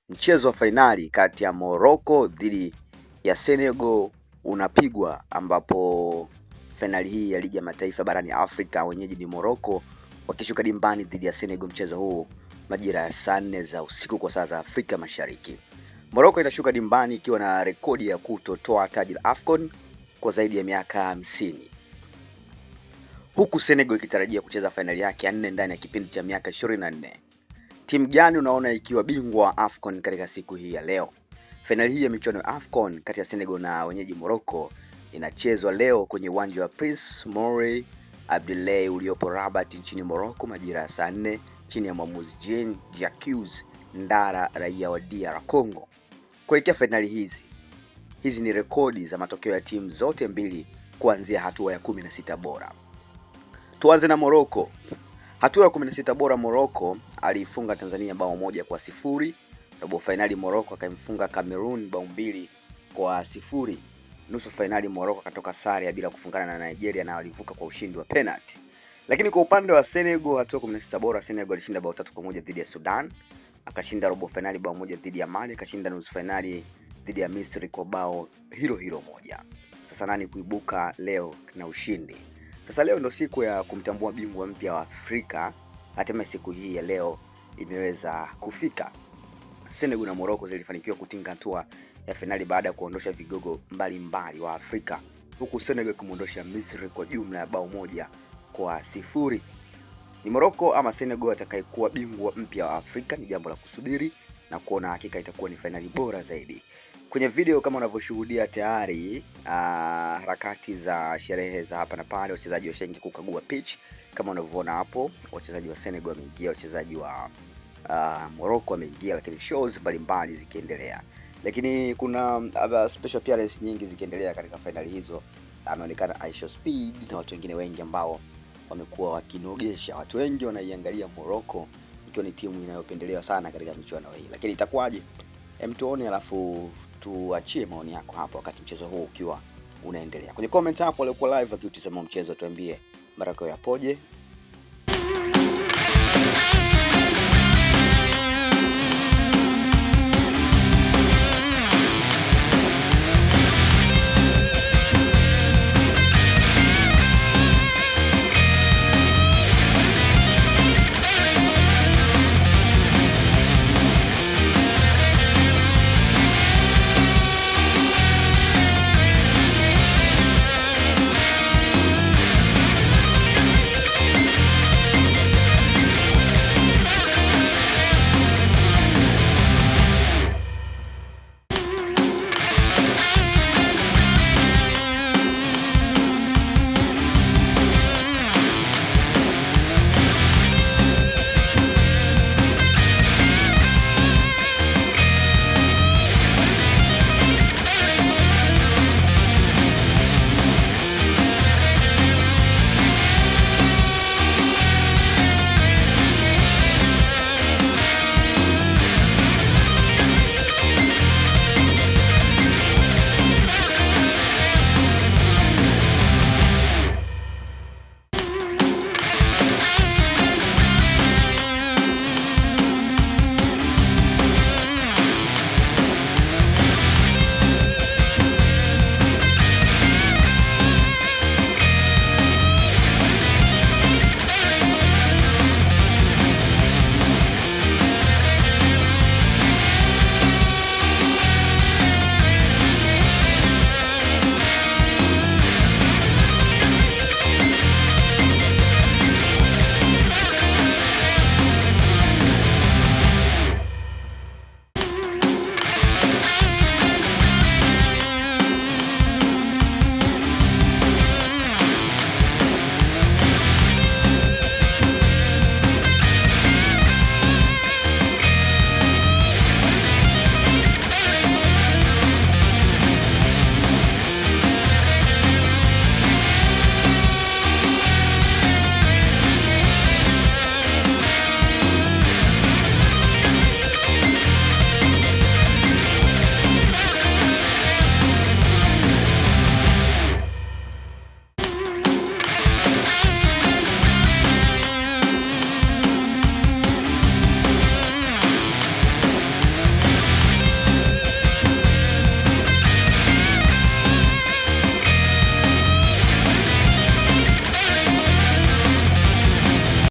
Mchezo wa fainali kati ya Morocco dhidi ya Senegal unapigwa, ambapo fainali hii ya Ligi ya Mataifa barani Afrika, wenyeji ni Morocco wakishuka dimbani dhidi ya Senegal, mchezo huu majira ya saa 4 za usiku kwa saa za Afrika Mashariki. Morocco itashuka dimbani ikiwa na rekodi ya kutotoa taji la AFCON kwa zaidi ya miaka 50, huku Senegal ikitarajia kucheza fainali yake ya 4 ndani ya kipindi cha miaka 24. Timu gani unaona ikiwa bingwa wa AFCON katika siku hii ya leo? Fainali hii ya michuano ya AFCON kati ya Senegal na wenyeji Morocco inachezwa leo kwenye uwanja wa Prince Moulay Abdellah uliopo Rabat nchini Morocco majira ya saa 4 chini ya mwamuzi Jean Jacques Ndara, raia wa DR Congo. Kuelekea fainali hizi ni rekodi za matokeo ya timu zote mbili kuanzia hatua ya 16 bora. Tuanze na Morocco. Hatua ya 16 bora, Morocco aliifunga Tanzania bao 1-0. Robo finali Morocco akamfunga Cameroon bao 2-0. Nusu finali Morocco katoka sare ya bila kufungana na Nigeria na walivuka kwa ushindi wa penalty. Lakini kwa upande wa Senegal, hatua 16 bora, Senegal alishinda bao 3-1 dhidi ya Sudan, akashinda robo finali bao 1 dhidi ya Mali, akashinda nusu finali dhidi ya Misri kwa bao hilo moja. Sasa nani kuibuka leo na ushindi? Sasa leo ndo siku ya kumtambua bingwa mpya wa Afrika. Hatimaye siku hii ya leo imeweza kufika. Senegal na Morocco zilifanikiwa kutinga hatua ya finali baada ya kuondosha vigogo mbalimbali wa Afrika, huku Senegal kumuondosha Misri kwa jumla ya bao 1-0. Ni Morocco ama Senegal atakayekuwa bingwa mpya wa Afrika? Ni jambo la kusubiri na kuona, hakika itakuwa ni finali bora zaidi. Kwenye video kama unavyoshuhudia tayari harakati za sherehe za hapa na pale, wachezaji washaingia kukagua pitch kama unavyoona hapo. Wachezaji wa Senegal wameingia, wachezaji wa Morocco wameingia, lakini shows mbalimbali zikiendelea. Lakini kuna special appearance nyingi zikiendelea katika finali hizo. Ameonekana Aisha Speed na watu wengine wengi ambao wamekuwa wakinogesha. Watu wengi wanaiangalia Morocco ikiwa ni timu inayopendelewa sana katika michuano hii. Lakini itakuwaje? Tuone, alafu tuachie maoni yako hapo wakati mchezo huu ukiwa unaendelea. Kwenye comment hapo waliokuwa live wakiutazama mchezo, tuambie marakao yapoje.